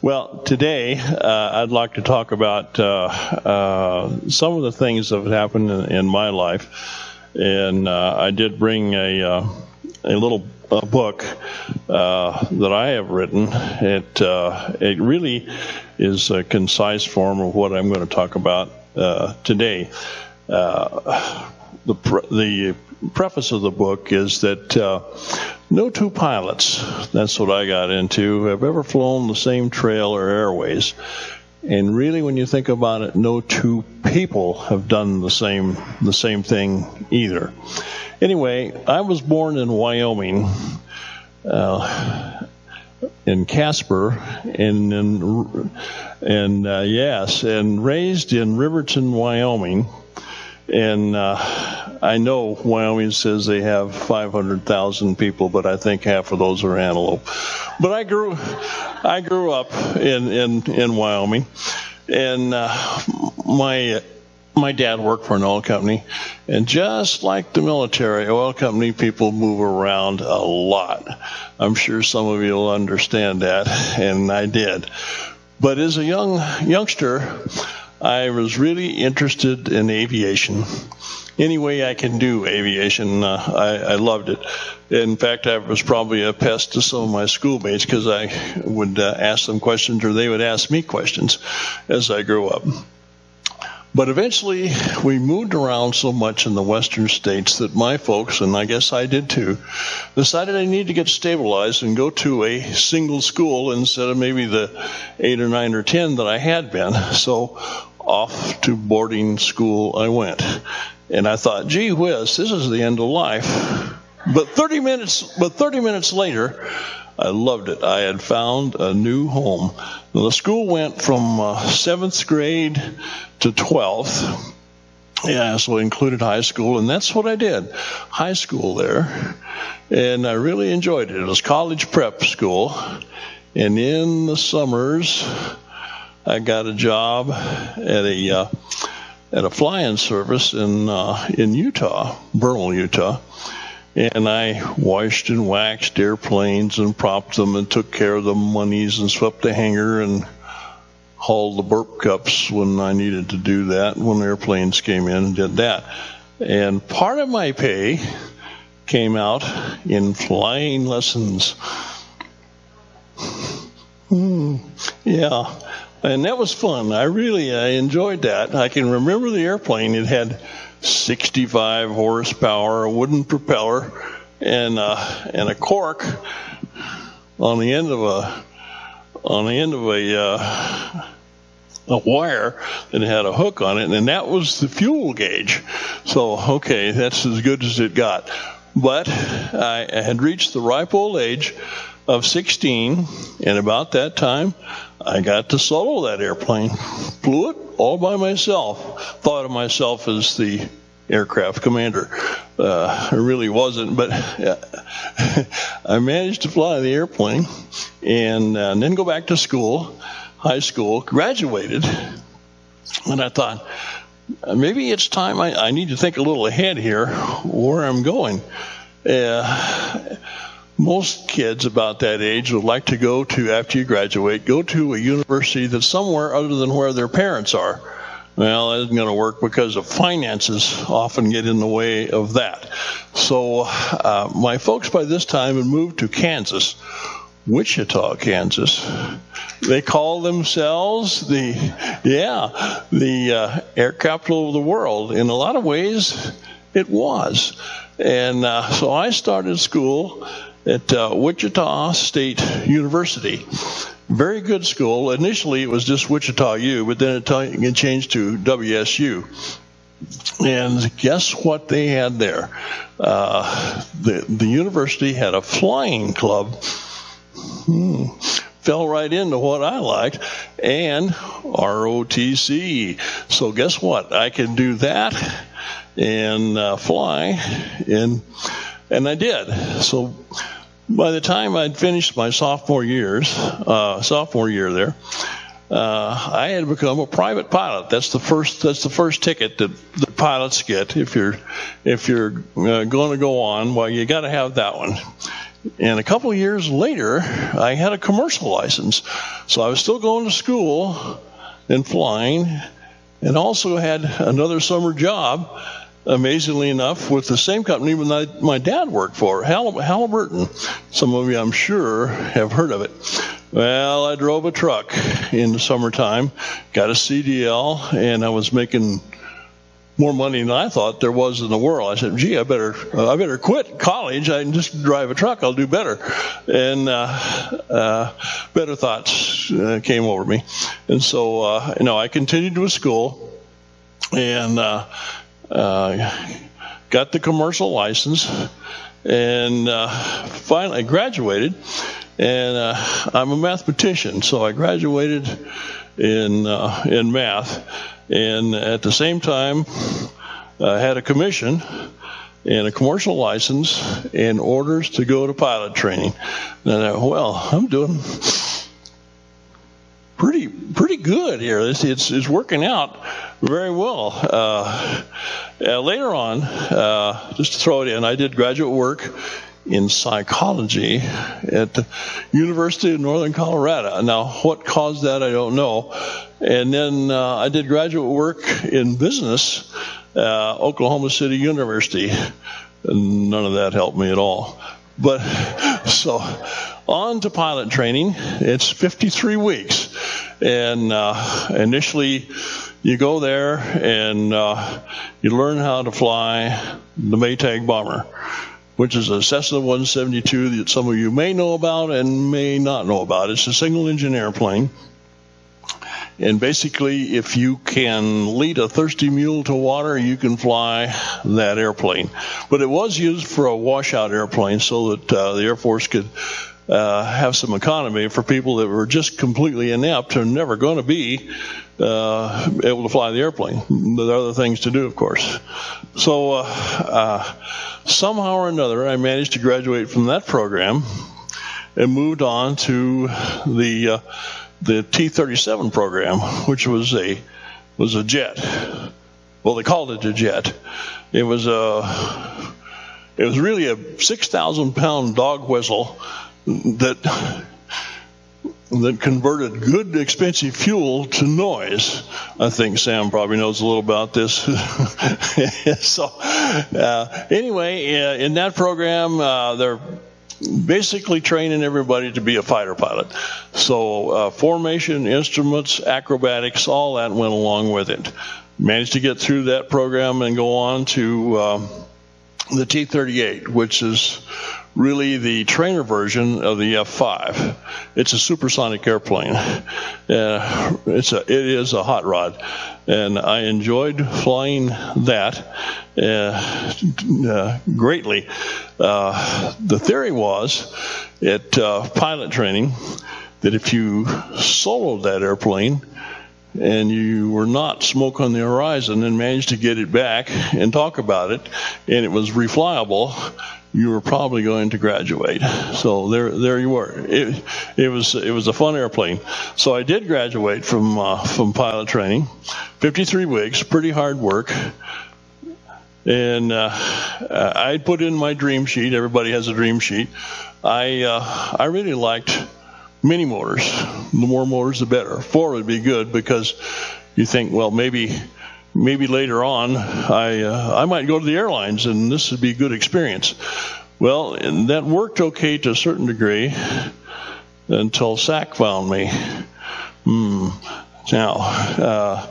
Well, today I'd like to talk about some of the things that have happened in my life, and I did bring a little book that I have written. It really is a concise form of what I'm going to talk about today. The preface of the book is that no two pilots, that's what I got into, have ever flown the same trail or airways. And really, when you think about it, no two people have done the same thing either. Anyway, I was born in Wyoming, in Casper, and raised in Riverton, Wyoming. And I know Wyoming says they have 500,000 people, but I think half of those are antelope. But I grew up in Wyoming, and my dad worked for an oil company, and just like the military, oil company people move around a lot. I'm sure some of you will understand that, and I did. But as a youngster, I was really interested in aviation. Any way I can do aviation, I loved it. In fact, I was probably a pest to some of my schoolmates because I would ask them questions or they would ask me questions as I grew up. But eventually, we moved around so much in the western states that my folks, and I guess I did too, decided I needed to get stabilized and go to a single school instead of maybe the 8 or 9 or 10 that I had been. So off to boarding school I went. And I thought, gee whiz, this is the end of life. But 30 minutes later, I loved it. I had found a new home. Now, the school went from 7th grade to 12th. Yeah, so it included high school, and that's what I did. High school there. And I really enjoyed it. It was college prep school. And in the summers, I got a job at a fly-in service in Utah, Bernal, Utah. And I washed and waxed airplanes and propped them and took care of the monies and swept the hangar and hauled the burp cups when I needed to do that. When airplanes came in and did that. And part of my pay came out in flying lessons. Yeah. And that was fun. I enjoyed that. I can remember the airplane. It had 65 horsepower, a wooden propeller, and a cork on the end of a wire that had a hook on it, and that was the fuel gauge. So, okay, that's as good as it got. But I had reached the ripe old age of 16, and about that time, I got to solo that airplane. Flew it all by myself. Thought of myself as the aircraft commander. I really wasn't, but I managed to fly the airplane and then go back to school, high school, graduated, and I thought, maybe it's time I need to think a little ahead here where I'm going. Most kids about that age would like to go to, after you graduate, go to a university that's somewhere other than where their parents are. Well, that isn't going to work because of finances often get in the way of that. So my folks by this time had moved to Kansas, Wichita, Kansas. They call themselves the air capital of the world. In a lot of ways, it was. And so I started school at Wichita State University. Very good school. Initially, it was just Wichita U, but then it changed to WSU. And guess what they had there? The university had a flying club. Fell right into what I liked, and ROTC. So guess what? I could do that and fly, and I did. So by the time I'd finished my sophomore year there, I had become a private pilot. That's the first ticket that the pilots get if you're going to go on. Well, you got to have that one. And a couple of years later, I had a commercial license. So I was still going to school and flying, and also had another summer job, amazingly enough, with the same company my dad worked for, Halliburton. Some of you, I'm sure, have heard of it. Well, I drove a truck in the summertime, got a CDL, and I was making more money than I thought there was in the world. I said, gee, I better quit college. I can just drive a truck. I'll do better. And better thoughts came over me. And so, I continued with school and got the commercial license, and finally I graduated. And I'm a mathematician, so I graduated in math. And at the same time, I had a commission and a commercial license and orders to go to pilot training. And I thought, well, I'm doing pretty good here. It's working out very well. Later on, just to throw it in, I did graduate work in psychology at the University of Northern Colorado. Now, what caused that, I don't know. And then I did graduate work in business, Oklahoma City University. And none of that helped me at all. But so on to pilot training. It's 53 weeks. And initially, you go there and you learn how to fly the Maytag bomber, which is a Cessna 172 that some of you may know about and may not know about. It's a single-engine airplane. And basically, if you can lead a thirsty mule to water, you can fly that airplane. But it was used for a washout airplane so that the Air Force could have some economy for people that were just completely inept and never going to be able to fly the airplane. There are other things to do, of course. So somehow or another, I managed to graduate from that program and moved on to the T-37 program, which was a jet. Well, they called it a jet. It was really a 6,000-pound dog whistle that converted good, expensive fuel to noise. I think Sam probably knows a little about this. So, anyway, in that program, they're basically training everybody to be a fighter pilot. So, formation, instruments, acrobatics, all that went along with it. Managed to get through that program and go on to the T-38, which is really the trainer version of the F-5. It's a supersonic airplane. It is a hot rod, and I enjoyed flying that greatly. The theory was at pilot training that if you soloed that airplane and you were not smoke on the horizon and managed to get it back and talk about it, and it was reflyable, you were probably going to graduate. So there you were. It was a fun airplane. So I did graduate from pilot training, 53 weeks, pretty hard work. And I put in my dream sheet. Everybody has a dream sheet. I really liked mini motors. The more motors, the better. 4 would be good because you think, well, maybe later on I might go to the airlines and this would be a good experience. Well, and that worked okay to a certain degree until SAC found me. Now,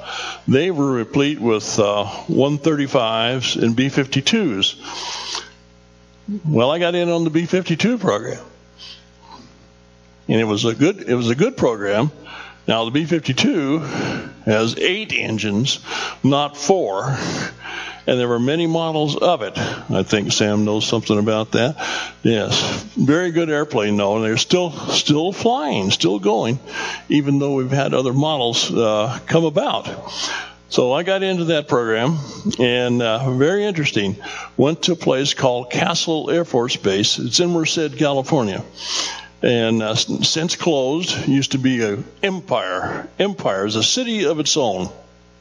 they were replete with 135s and B-52s. Well, I got in on the B-52 program, and it was a good program. Now, the B-52 has 8 engines, not 4, and there were many models of it. I think Sam knows something about that. Yes, very good airplane, though, and they're still flying, still going, even though we've had other models come about. So I got into that program, and very interesting. Went to a place called Castle Air Force Base. It's in Merced, California. And since closed, used to be an empire. Empire is a city of its own.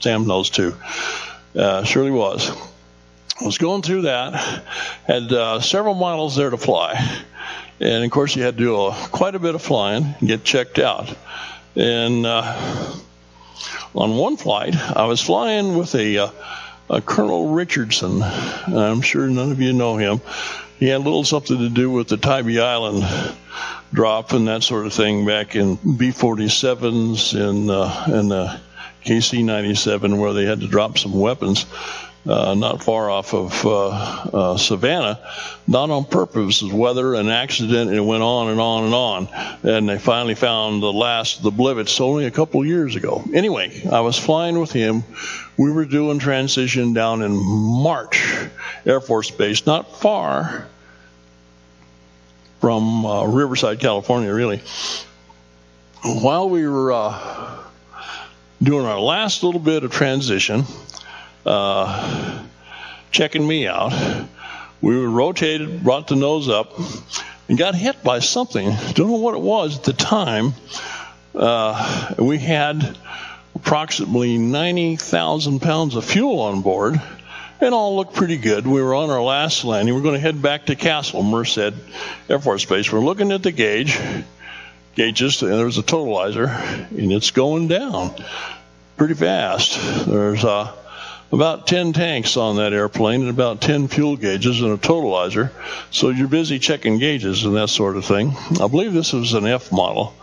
Sam knows too. Surely was. I was going through that. Had several models there to fly. And of course, you had to do quite a bit of flying and get checked out. And on one flight, I was flying with a Colonel Richardson. I'm sure none of you know him. He had a little something to do with the Tybee Island drop and that sort of thing back in B-47s and the KC-97, where they had to drop some weapons not far off of Savannah, not on purpose. It was weather, an accident, and it went on and on and on. And they finally found the last of the blivets only a couple years ago. Anyway, I was flying with him. We were doing transition down in March Air Force Base, not far from Riverside, California, really. While we were doing our last little bit of transition, checking me out, we were rotated, brought the nose up, and got hit by something. Don't know what it was at the time. We had approximately 90,000 pounds of fuel on board, and all looked pretty good. We were on our last landing. We're going to head back to Castle, Merced Air Force Base. We're looking at the gauges, and there's a totalizer, and it's going down pretty fast. There's about 10 tanks on that airplane and about 10 fuel gauges and a totalizer. So you're busy checking gauges and that sort of thing. I believe this was an F model,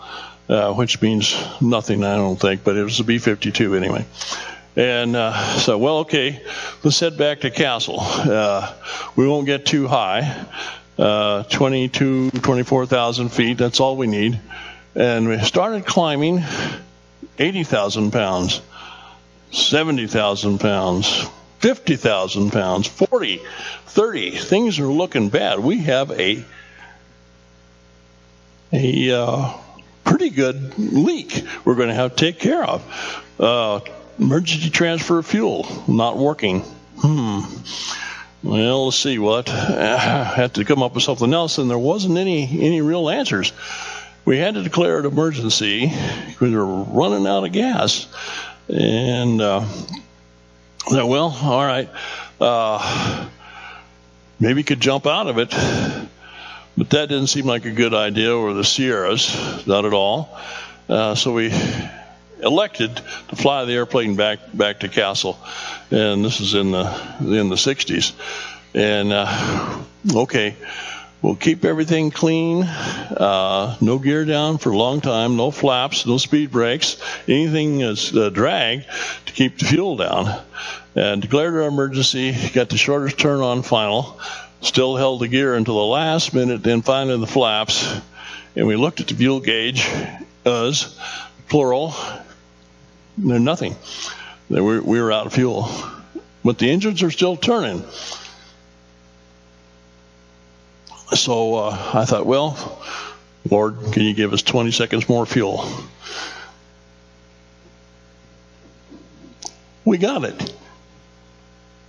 which means nothing, I don't think, but it was a B-52 anyway. And so, well, okay, let's head back to Castle. We won't get too high, 24,000 feet, that's all we need. And we started climbing 80,000 pounds. 70,000 pounds, 50,000 pounds, 40, 30. Things are looking bad. We have a pretty good leak we're going to have to take care of. Emergency transfer of fuel not working. Well, let's see what. I had to come up with something else, and there wasn't any real answers. We had to declare an emergency because we were running out of gas. And, well, all right, maybe could jump out of it, but that didn't seem like a good idea, or the Sierras, not at all. So we elected to fly the airplane back to Castle, and this is in the 60s. And, okay. We'll keep everything clean, no gear down for a long time, no flaps, no speed brakes, anything that's drag to keep the fuel down. And declared our emergency, got the shortest turn on final, still held the gear until the last minute, then finally the flaps. And we looked at the fuel gauge, plural, there's nothing. We were out of fuel. But the engines are still turning. So I thought, well, Lord, can you give us 20 seconds more fuel? We got it.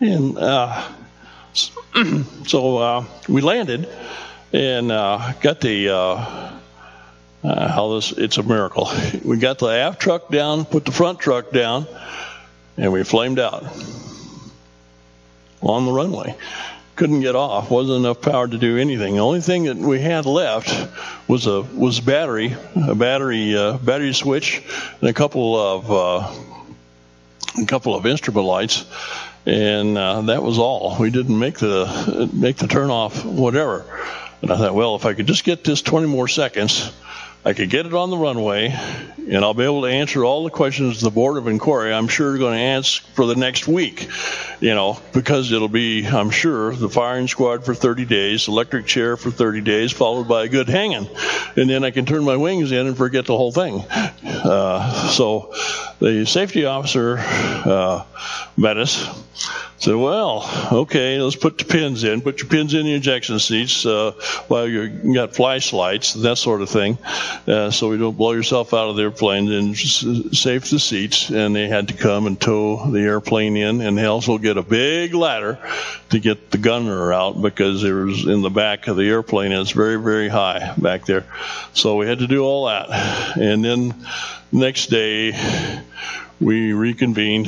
And so we landed and got the, it's a miracle. We got the aft truck down, put the front truck down, and we flamed out on the runway. Couldn't get off. Wasn't enough power to do anything. The only thing that we had left was a battery switch, and a couple of instrument lights, and that was all. We didn't make the turn off, whatever. And I thought, well, if I could just get this 20 more seconds, I could get it on the runway, and I'll be able to answer all the questions the Board of Inquiry, I'm sure, are going to ask for the next week, because it'll be, I'm sure, the firing squad for 30 days, electric chair for 30 days, followed by a good hanging. And then I can turn my wings in and forget the whole thing. So the safety officer met us. Said, well, okay, let's put the pins in. Put your pins in the ejection seats while you got flashlights, that sort of thing, so you don't blow yourself out of the airplane, and safe the seats. And they had to come and tow the airplane in, and they also get a big ladder to get the gunner out, because it was in the back of the airplane, and it's very, very high back there. So we had to do all that. And then next day, we reconvened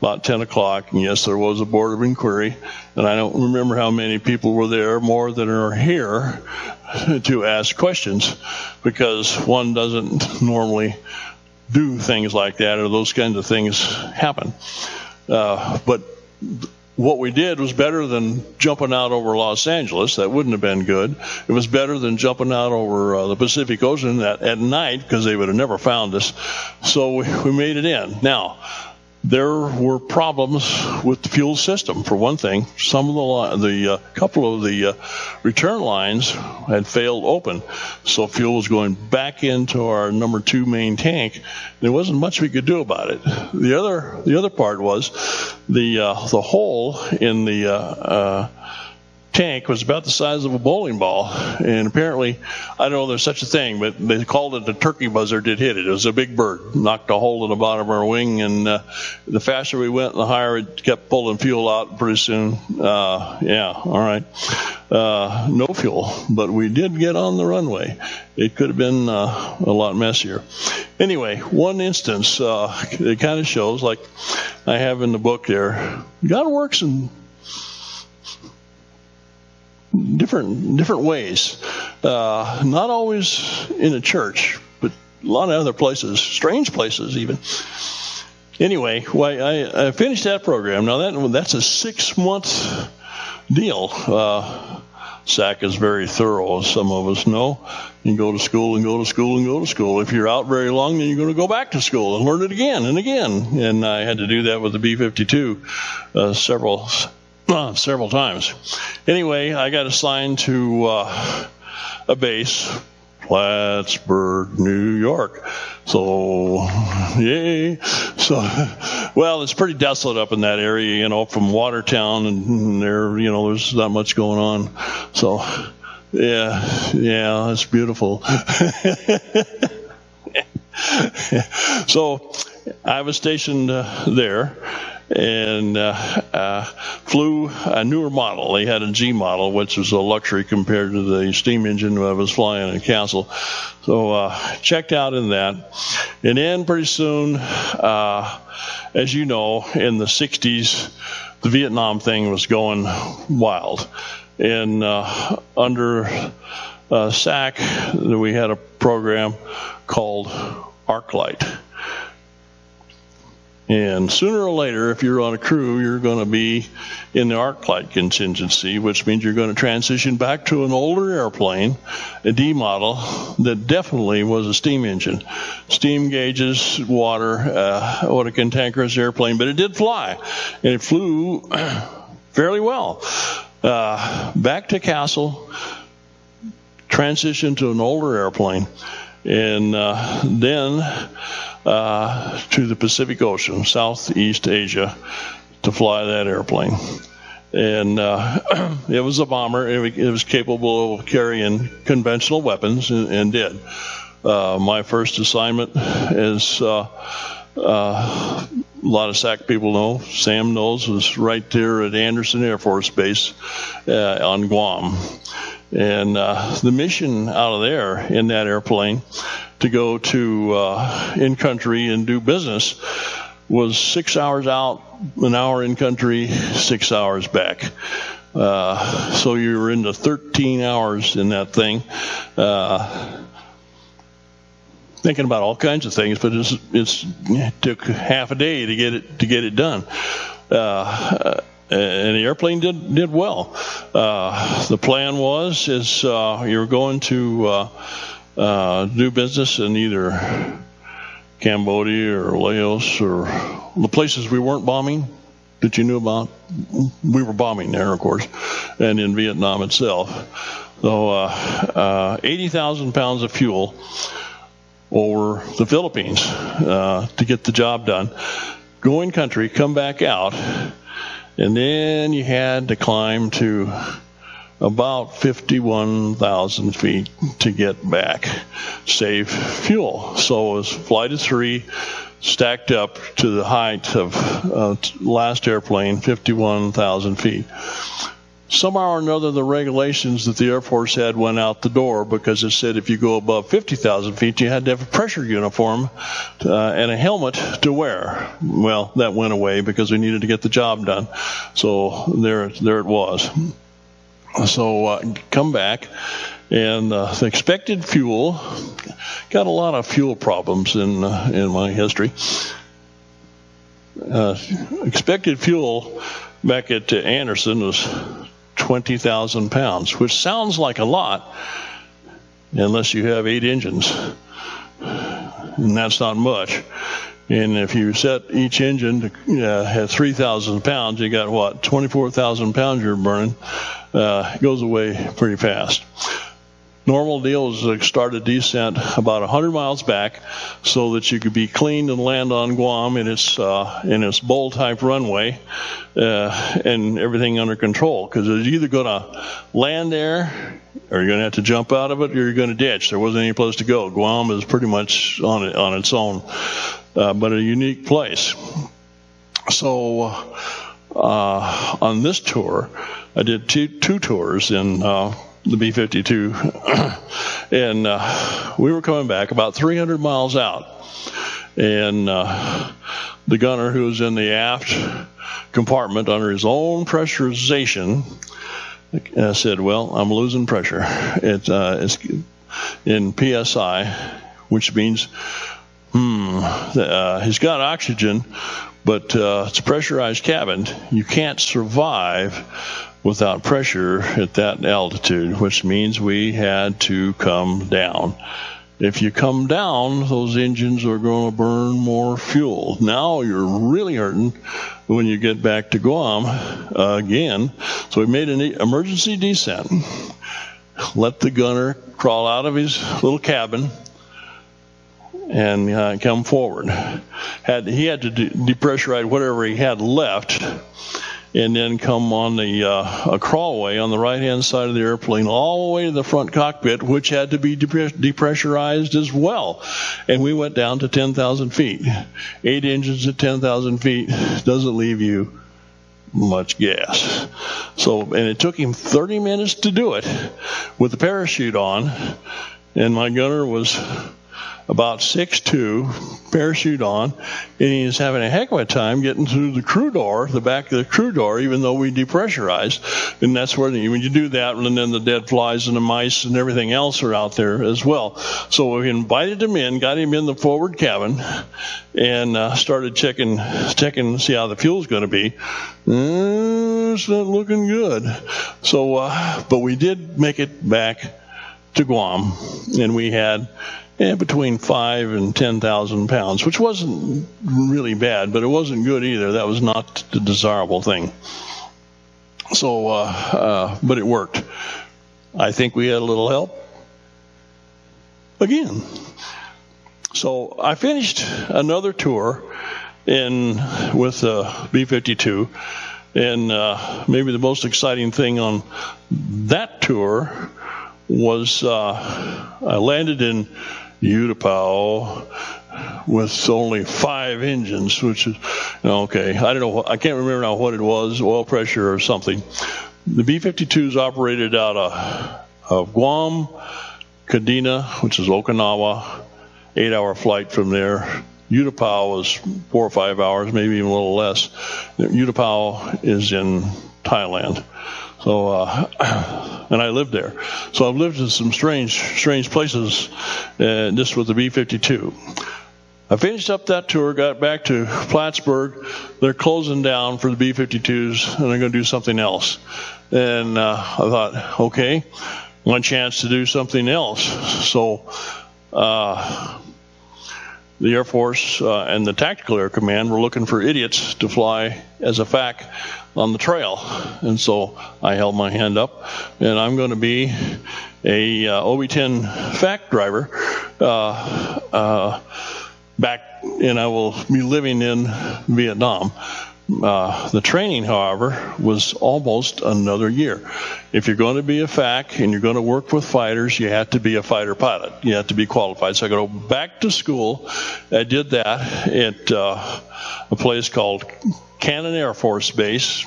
about 10 o'clock, and yes, there was a board of inquiry, and I don't remember how many people were there, more than are here, to ask questions, because one doesn't normally do things like that, or those kinds of things happen. But what we did was better than jumping out over Los Angeles. That wouldn't have been good. It was better than jumping out over the Pacific Ocean at night, because they would have never found us. So we made it in. Now, there were problems with the fuel system. For one thing, some of the couple of the return lines had failed open, so fuel was going back into our number 2 main tank. There wasn't much we could do about it. The other part was the hole in the tank was about the size of a bowling ball, and apparently, I don't know if there's such a thing, but they called it the turkey buzzard. It hit it. It was a big bird, knocked a hole in the bottom of our wing, and the faster we went, the higher it kept pulling fuel out. Pretty soon, no fuel, but we did get on the runway. It could have been a lot messier. Anyway, one instance, it kind of shows, like I have in the book there, God works in different ways. Not always in a church, but a lot of other places, strange places even. Anyway, I finished that program. Now that's a 6-month deal. SAC is very thorough, as some of us know. You go to school and go to school and go to school. If you're out very long, then you're going to go back to school and learn it again and again. And I had to do that with the B-52 several times. Anyway, I got assigned to a base, Plattsburgh, New York. So, yay. So, well, it's pretty desolate up in that area, from Watertown, and there's not much going on. So, yeah, it's beautiful. So, I was stationed there, and flew a newer model. They had a G model, which was a luxury compared to the steam engine I was flying in Castle. So checked out in that. And then pretty soon, as you know, in the 60s, the Vietnam thing was going wild. And under SAC, we had a program called ArcLight. And sooner or later, if you're on a crew, you're going to be in the ArcLight contingency, which means you're going to transition back to an older airplane, a D model, that definitely was a steam engine. Steam gauges, water, what a cantankerous airplane, but it did fly. And it flew fairly well. Back to Castle, transition to an older airplane, and then to the Pacific Ocean, Southeast Asia, to fly that airplane. And it was a bomber. It was capable of carrying conventional weapons, and did. My first assignment, as a lot of SAC people know, Sam knows, was right there at Anderson Air Force Base on Guam. And the mission out of there in that airplane to go to in-country and do business was 6 hours out, an hour in-country, 6 hours back. So you were into 13 hours in that thing, thinking about all kinds of things, but it took half a day to get it done. And the airplane did well. The plan was you're going to do business in either Cambodia or Laos or the places we weren't bombing that you knew about. We were bombing there, of course, and in Vietnam itself. So 80,000 pounds of fuel over the Philippines to get the job done. Go in country, come back out, and then you had to climb to about 51,000 feet to get back. Save fuel. So it was flight of 3, stacked up to the height of last airplane, 51,000 feet. somehow or another the regulations that the Air Force had went out the door, because it said if you go above 50,000 feet, you had to have a pressure uniform and a helmet to wear. Well, that went away because we needed to get the job done. So there it was. So come back, and the expected fuel, got a lot of fuel problems in my history. Expected fuel back at Anderson was 20,000 pounds, which sounds like a lot unless you have 8 engines, and that's not much. And if you set each engine to have 3,000 pounds, you got what, 24,000 pounds you're burning. It goes away pretty fast. Normal deal is to start a descent about 100 miles back so that you could be cleaned and land on Guam in its bowl-type runway and everything under control. Because you're either going to land there, or you're going to have to jump out of it, or you're going to ditch. There wasn't any place to go. Guam is pretty much on its own, but a unique place. So on this tour, I did two tours in the B-52, and we were coming back about 300 miles out, and the gunner, who was in the aft compartment under his own pressurization, said, well, I'm losing pressure. It's in PSI, which means he's got oxygen, but it's a pressurized cabin. You can't survive without pressure at that altitude, which means we had to come down. If you come down, those engines are going to burn more fuel. Now you're really hurting when you get back to Guam again. So we made an emergency descent, let the gunner crawl out of his little cabin and come forward. He had to depressurize whatever he had left, and then come on the a crawlway on the right-hand side of the airplane all the way to the front cockpit, which had to be depressurized as well. And we went down to 10,000 feet. 8 engines at 10,000 feet doesn't leave you much gas. So, and it took him 30 minutes to do it with the parachute on, and my gunner was about 6'2", parachute on, and he was having a heck of a time getting through the crew door, the back of the crew door, even though we depressurized. And that's where when you do that, and then the dead flies and the mice and everything else are out there as well. So we invited him in, got him in the forward cabin, and started checking to see how the fuel's going to be. It's not looking good. So, but we did make it back to Guam, and we had between 5,000 and 10,000 pounds, which wasn't really bad, but it wasn't good either. That was not the desirable thing. So, but it worked. I think we had a little help again. So I finished another tour with B-52, and maybe the most exciting thing on that tour was I landed in Utapao with only 5 engines, which is okay. I don't know. I can't remember now what it was, oil pressure or something. The B-52s operated out of Guam, Kadena, which is Okinawa, 8-hour flight from there. Utapao was 4 or 5 hours, maybe even a little less. Utapao is in Thailand. So, and I lived there. So I've lived in some strange places, just with the B-52. I finished up that tour, got back to Plattsburgh. They're closing down for the B-52s, and they're going to do something else. And I thought, okay, one chance to do something else. So the Air Force and the Tactical Air Command were looking for idiots to fly as a FAC on the trail. And so I held my hand up, and I'm going to be a OB-10 FAC driver back, and I will be living in Vietnam. The training, however, was almost another year. If you're going to be a FAC and you're going to work with fighters, you have to be a fighter pilot. You have to be qualified. So I go back to school. I did that at a place called Cannon Air Force Base,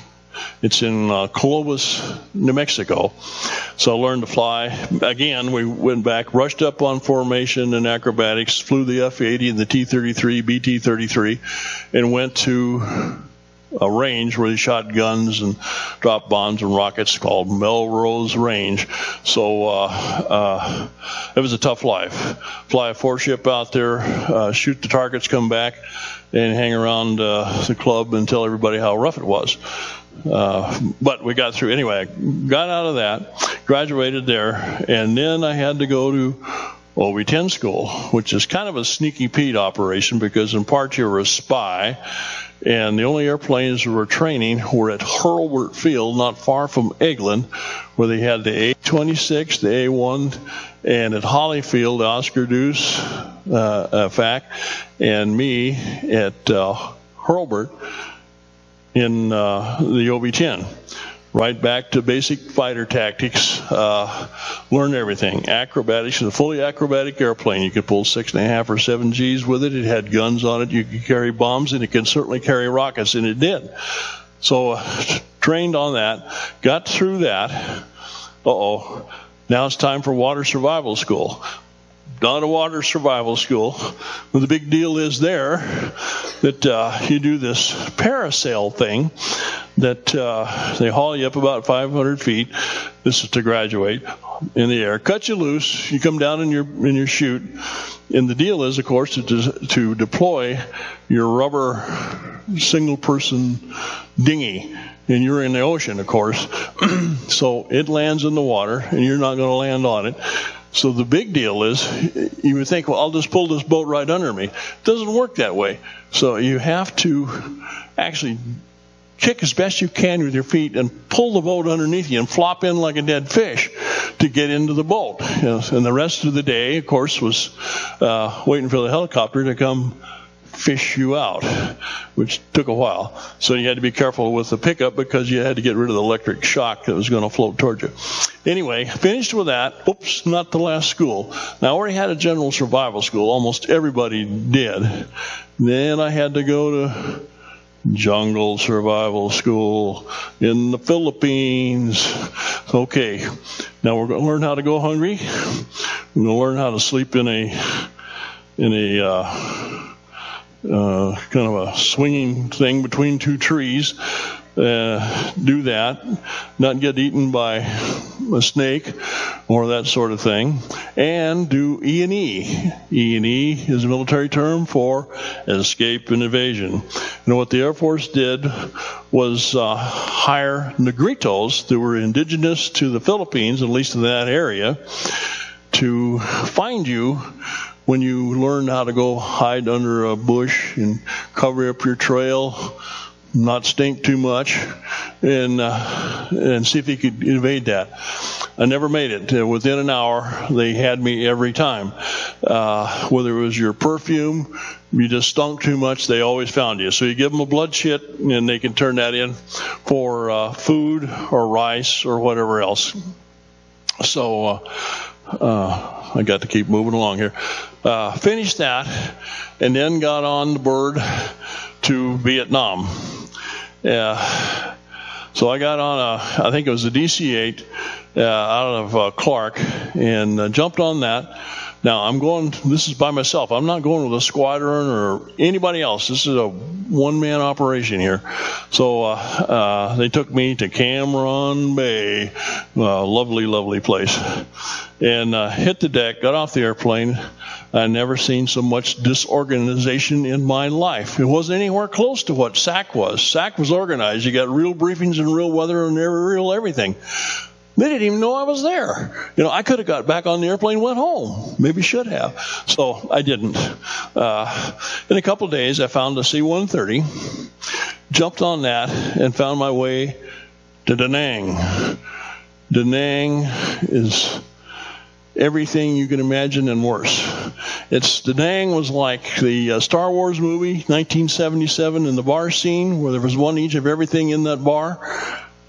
It's in Clovis, New Mexico. So I learned to fly. Again, we went back, rushed up on formation and acrobatics, flew the F-80 and the T-33, BT-33, and went to a range where they shot guns and dropped bombs and rockets called Melrose Range. So it was a tough life. Fly a 4-ship out there, shoot the targets, come back, and hang around the club and tell everybody how rough it was. But we got through. Anyway, I got out of that, graduated there, and then I had to go to OB-10 school, which is kind of a sneaky Pete operation because in part you were a spy, and the only airplanes that were training were at Hurlburt Field, not far from Eglin, where they had the A-26, the A-1, and at Hollyfield, Oscar Deuce, FAC, and me at Hurlburt in the OB-10. Right back to basic fighter tactics, learn everything. Acrobatics, a fully acrobatic airplane. You could pull 6.5 or 7 Gs with it. It had guns on it. You could carry bombs, and it can certainly carry rockets, and it did. So trained on that, got through that. Now it's time for water survival school. Not a water survival school. Well, the big deal is there that you do this parasail thing that they haul you up about 500 feet. This is to graduate in the air. Cut you loose. You come down in your chute. And the deal is, of course, to deploy your rubber single-person dinghy. And you're in the ocean, of course. So it lands in the water, and you're not going to land on it. So the big deal is, you would think, well, I'll just pull this boat right under me. It doesn't work that way. So you have to actually kick as best you can with your feet and pull the boat underneath you and flop in like a dead fish to get into the boat. And the rest of the day, of course, was waiting for the helicopter to come fish you out, which took a while. So you had to be careful with the pickup because you had to get rid of the electric shock that was going to float towards you. Anyway, finished with that. Oops, not the last school. Now, I already had a general survival school. Almost everybody did. Then I had to go to jungle survival school in the Philippines. Okay, now we're going to learn how to go hungry. We're going to learn how to sleep in a kind of a swinging thing between 2 trees. Do that, not get eaten by a snake or that sort of thing, and do E&E. E&E is a military term for escape and evasion. And what the Air Force did was hire Negritos that were indigenous to the Philippines, at least in that area, to find you when you learn how to go hide under a bush and cover up your trail, not stink too much, and see if you could evade that. I never made it. Within an hour, they had me every time. Whether it was your perfume, you just stunk too much, they always found you. So you give them a blood shit, and they can turn that in for food or rice or whatever else. So I got to keep moving along here. Finished that, and then got on the bird to Vietnam. So I got on I think it was a DC-8 out of Clark, and jumped on that. Now I'm going, this is by myself. I'm not going with a squadron or anybody else. This is a one-man operation here. So they took me to Cameron Bay, lovely, lovely place, and hit the deck, got off the airplane. I'd never seen so much disorganization in my life. It wasn't anywhere close to what SAC was. SAC was organized. You got real briefings and real weather and real everything. They didn't even know I was there. I could have got back on the airplane and went home. Maybe should have. So I didn't. In a couple of days, I found a C-130, jumped on that, and found my way to Da Nang. Da Nang is everything you can imagine and worse. Da Nang was like the Star Wars movie, 1977, in the bar scene, where there was one each of everything in that bar.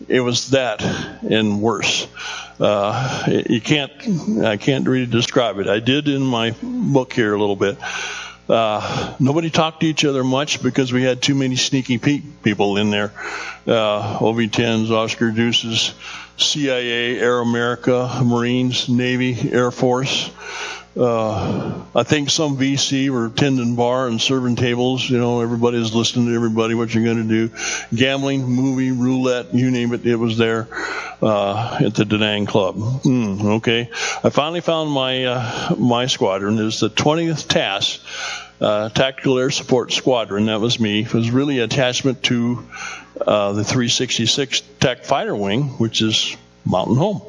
It was that and worse. I can't really describe it. I did in my book here a little bit. Nobody talked to each other much because we had too many sneaky people in there. OV-10s, Oscar Deuces, CIA, Air America, Marines, Navy, Air Force. I think some VC were tending bar and serving tables. Everybody's listening to everybody, what you're going to do. Gambling, movie, roulette, you name it, it was there at the Da Nang Club. Okay. I finally found my squadron. It was the 20th TAS, Tactical Air Support Squadron. That was me. It was really an attachment to the 366 TAC Fighter Wing, which is Mountain Home.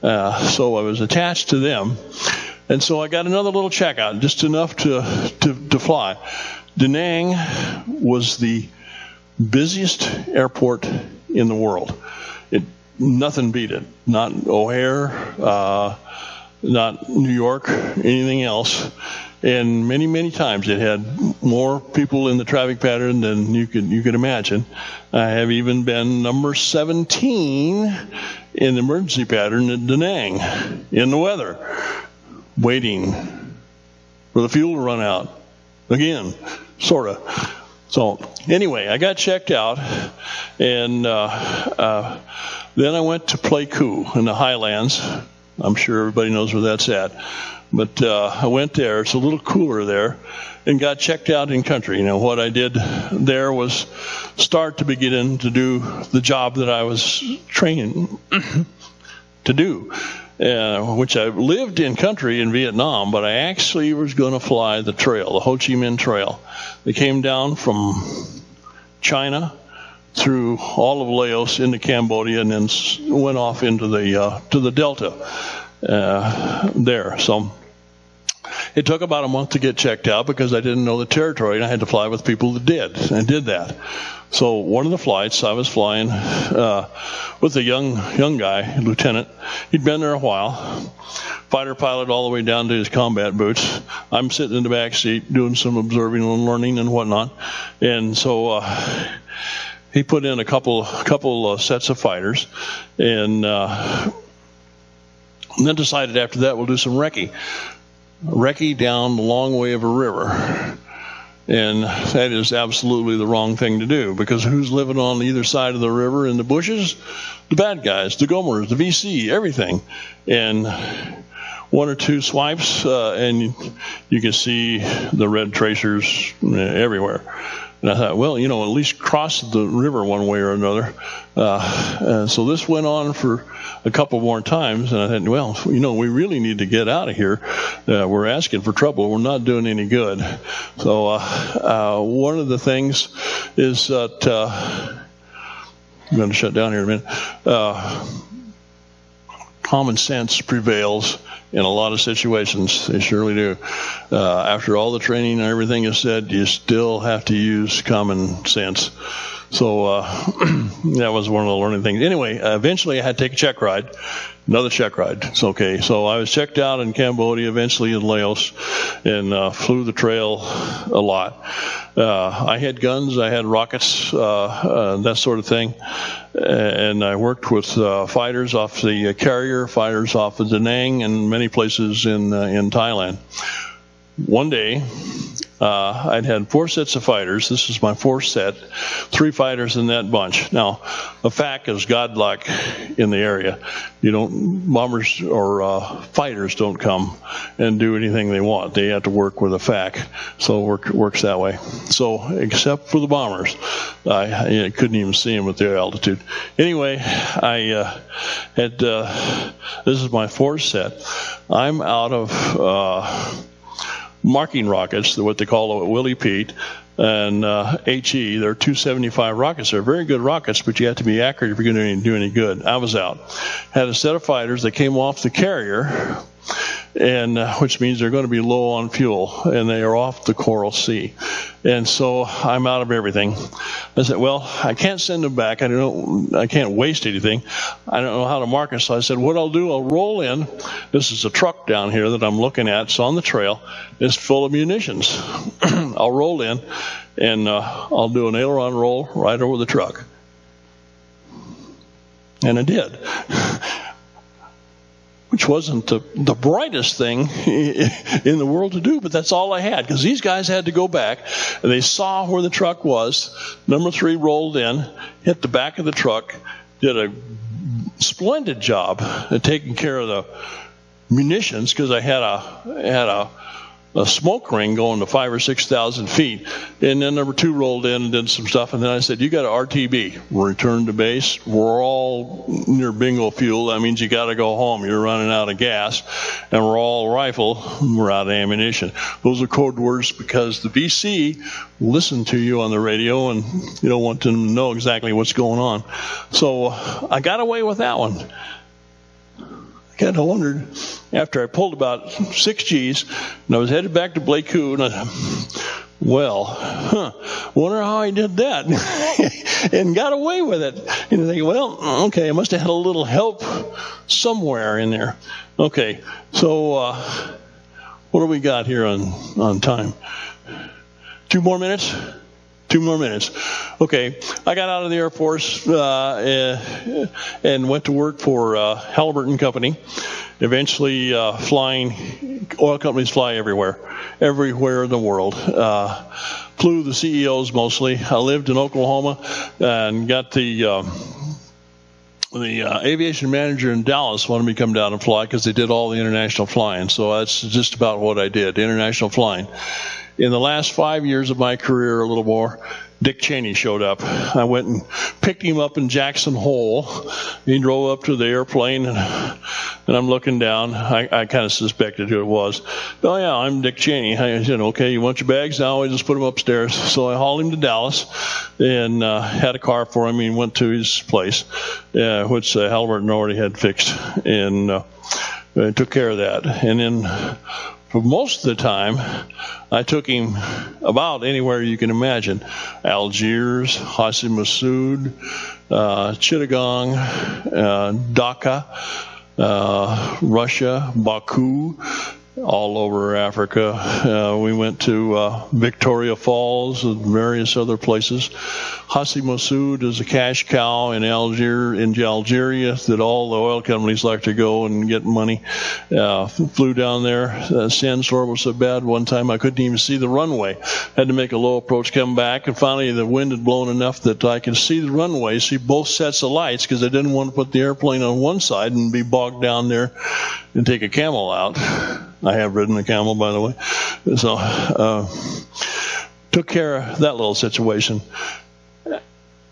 So I was attached to them. And so I got another little checkout, just enough to fly. Da Nang was the busiest airport in the world. Nothing beat it. Not O'Hare, not New York, anything else. And many, many times it had more people in the traffic pattern than you could imagine. I have even been number 17 in the emergency pattern at Da Nang in the weather, waiting for the fuel to run out. Again, sort of. So anyway, I got checked out, and then I went to Pleiku in the Highlands. I'm sure everybody knows where that's at. But I went there. It's a little cooler there, and got checked out in country. What I did there was start to begin to do the job that I was training to do. Which I lived in country in Vietnam, but I actually was going to fly the trail, the Ho Chi Minh Trail. They came down from China through all of Laos into Cambodia, and then went off into the Delta there. So it took about a month to get checked out because I didn't know the territory, and I had to fly with people that did, and I did that. So one of the flights, I was flying with a young guy, lieutenant. He'd been there a while, fighter pilot all the way down to his combat boots. I'm sitting in the back seat doing some observing and learning and whatnot. And so he put in a couple sets of fighters, and then decided after that we'll do some recce down the long way of a river. And that is absolutely the wrong thing to do, because who's living on either side of the river in the bushes? The bad guys, the Gomers, the VC, everything. And one or two swipes, and you can see the red tracers everywhere. And I thought, well, at least cross the river one way or another. So this went on for a couple more times, and I thought, well, we really need to get out of here. We're asking for trouble. We're not doing any good. So one of the things is that I'm going to shut down here in a minute. Common sense prevails in a lot of situations. They surely do. After all the training and everything is said, you still have to use common sense. So that was one of the learning things. Anyway, eventually I had to take a check ride. Another check ride. It's okay. So I was checked out in Cambodia, eventually in Laos, and flew the trail a lot. I had guns, I had rockets, that sort of thing. And I worked with fighters off the carrier, fighters off of Da Nang, and many places in Thailand. One day, I'd had 4 sets of fighters. This is my 4th set, 3 fighters in that bunch. Now, a FAC is godlike in the area. Bombers or fighters don't come and do anything they want. They have to work with a FAC, so it works that way. So, except for the bombers, I couldn't even see them at their altitude. Anyway, I had, this is my 4th set. I'm out of marking rockets, what they call a Willie Pete, and HE. They're 275 rockets. They're very good rockets, but you have to be accurate if you're going to do any good. I was out. Had a set of fighters that came off the carrier, and which means they're going to be low on fuel, and they are off the Coral Sea. And so I'm out of everything. I said, well, I can't send them back. I can't waste anything. I don't know how to mark it. So I said, what I'll do, I'll roll in. This is a truck down here that I'm looking at. It's on the trail. It's full of munitions. I'll roll in, and I'll do an aileron roll right over the truck. And I did. which wasn't the brightest thing in the world to do, but that's all I had, because these guys had to go back, and they saw where the truck was. Number 3 rolled in, hit the back of the truck, did a splendid job at taking care of the munitions, because I had a smoke ring going to 5,000 or 6,000 feet. And then number 2 rolled in and did some stuff. And then I said, you got an RTB. Return to base. We're all near bingo fuel. That means you got to go home. You're running out of gas. And we're all rifle. We're out of ammunition. Those are code words because the VC will listen to you on the radio, and you don't want to know exactly what's going on. So I got away with that one. I kind of wondered, after I pulled about 6 G's, and I was headed back to Blakeu, and wonder how I did that, and got away with it. And you think, well, okay, I must have had a little help somewhere in there. Okay, so what do we got here on time? 2 more minutes? 2 more minutes. Okay, I got out of the Air Force and went to work for Halliburton Company. Eventually flying, oil companies fly everywhere in the world. Flew the CEOs mostly. I lived in Oklahoma and got the aviation manager in Dallas wanted me to come down and fly because they did all the international flying. So that's just about what I did, international flying. In the last 5 years of my career, a little more, Dick Cheney showed up. I went and picked him up in Jackson Hole. He drove up to the airplane, and I'm looking down. I kind of suspected who it was. Oh, yeah, I'm Dick Cheney. I said, okay, you want your bags? Now I just put them upstairs. So I hauled him to Dallas and had a car for him. He went to his place, which Halliburton already had fixed, and took care of that. And then for most of the time, I took him about anywhere you can imagine. Algiers, Hassi Massoud, Chittagong, Dhaka, Russia, Baku, all over Africa. We went to Victoria Falls and various other places. Hassi Massoud is a cash cow in Algeria that all the oil companies like to go and get money. Flew down there. Sandstorm was so bad one time I couldn't even see the runway. Had to make a low approach, come back, and finally the wind had blown enough that I could see the runway, see both sets of lights, because I didn't want to put the airplane on one side and be bogged down there and take a camel out. I have ridden a camel, by the way. So took care of that little situation.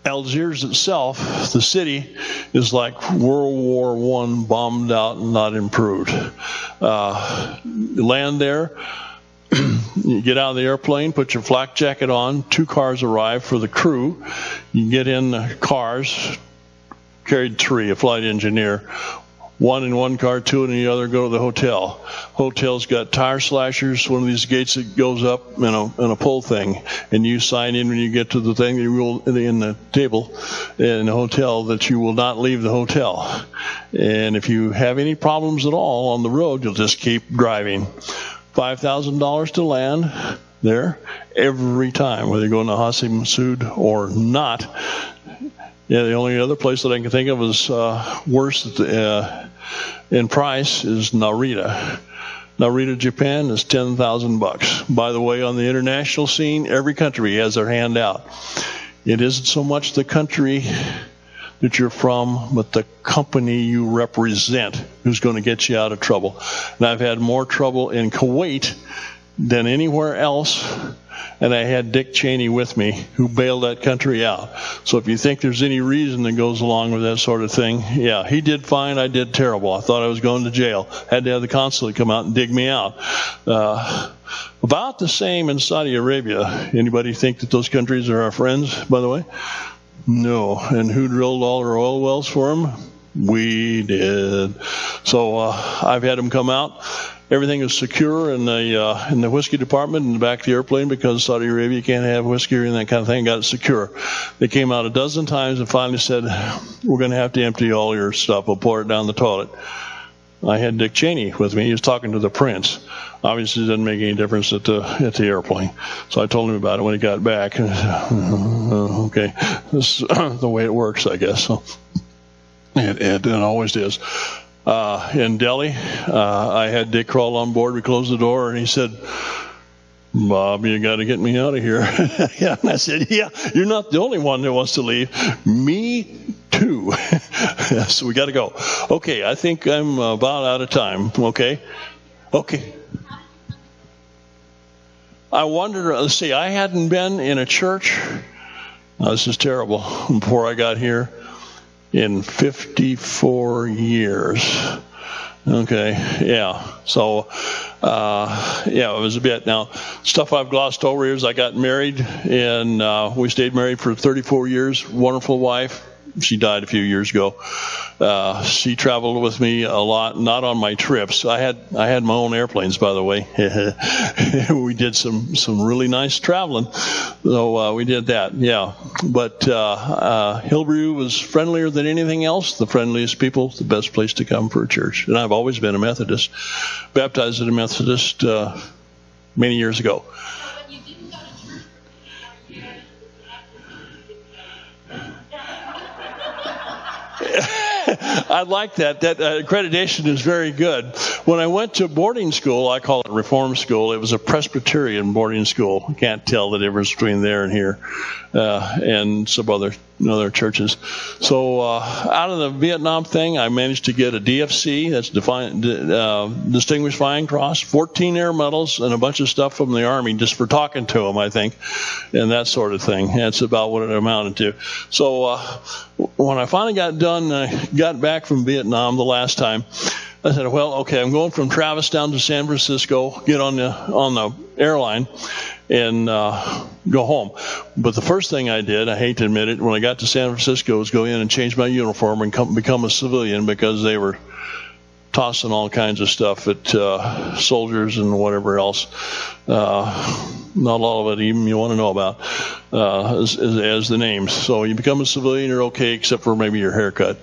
Algiers itself, the city, is like World War I, bombed out and not improved. You land there, you get out of the airplane, put your flak jacket on, 2 cars arrive for the crew. You get in the cars, carried 3, a flight engineer. 1 in one car, 2 in the other, go to the hotel. Hotel's got tire slashers, one of these gates that goes up and a pull thing. And you sign in when you get to the thing you will in the table in the hotel that you will not leave the hotel. And if you have any problems at all on the road, you'll just keep driving. $5,000 to land there every time, whether you're going to Hassi Massoud or not. Yeah, the only other place that I can think of is worse in price is Narita. Narita, Japan is $10,000. By the way, on the international scene, every country has their hand out. It isn't so much the country that you're from, but the company you represent who's going to get you out of trouble. And I've had more trouble in Kuwait than anywhere else, and I had Dick Cheney with me who bailed that country out. So if you think there's any reason that goes along with that sort of thing, yeah, he did fine, I did terrible. I thought I was going to jail. Had to have the consulate come out and dig me out. About the same in Saudi Arabia. Anybody think that those countries are our friends, by the way? No. And who drilled all our oil wells for them? We did. So I've had them come out. Everything is secure in the whiskey department in the back of the airplane because Saudi Arabia can't have whiskey and that kind of thing. Got it secure. They came out a dozen times and finally said, we're going to have to empty all your stuff. We'll pour it down the toilet. I had Dick Cheney with me. He was talking to the prince. Obviously, it doesn't make any difference at the airplane. So I told him about it when he got back. Okay, this is the way it works, I guess. So it always is. in Delhi. I had Dick crawl on board. We closed the door, and he said, "Bob, you got to get me out of here." Yeah, and I said, "Yeah, you're not the only one that wants to leave. Me too." So we got to go. Okay, I think I'm about out of time. Okay. I wondered, let's see, I hadn't been in a church, this is terrible, before I got here, in 54 years. Okay, yeah. So, it was a bit. Now, stuff I've glossed over is I got married, and we stayed married for 34 years. Wonderful wife. She died a few years ago. She traveled with me a lot, not on my trips. I had my own airplanes, by the way. We did some really nice traveling. So we did that, yeah. But Hillview was friendlier than anything else. The friendliest people, the best place to come for a church. And I've always been a Methodist, baptized as a Methodist many years ago. I like that. That accreditation is very good. When I went to boarding school, I call it reform school. It was a Presbyterian boarding school. You can't tell the difference between there and here, and some other churches. So out of the Vietnam thing, I managed to get a DFC, that's Distinguished Flying Cross, 14 air medals, and a bunch of stuff from the Army just for talking to them, I think, and that sort of thing. That's about what it amounted to. So when I finally got done, I got back from Vietnam the last time, I said, well, okay, I'm going from Travis down to San Francisco, get on the airline, and go home. But the first thing I did, I hate to admit it, when I got to San Francisco, was go in and change my uniform and become a civilian, because they were tossing all kinds of stuff at soldiers and whatever else. Not all of it even you want to know about as the names. So you become a civilian, you're okay, except for maybe your haircut.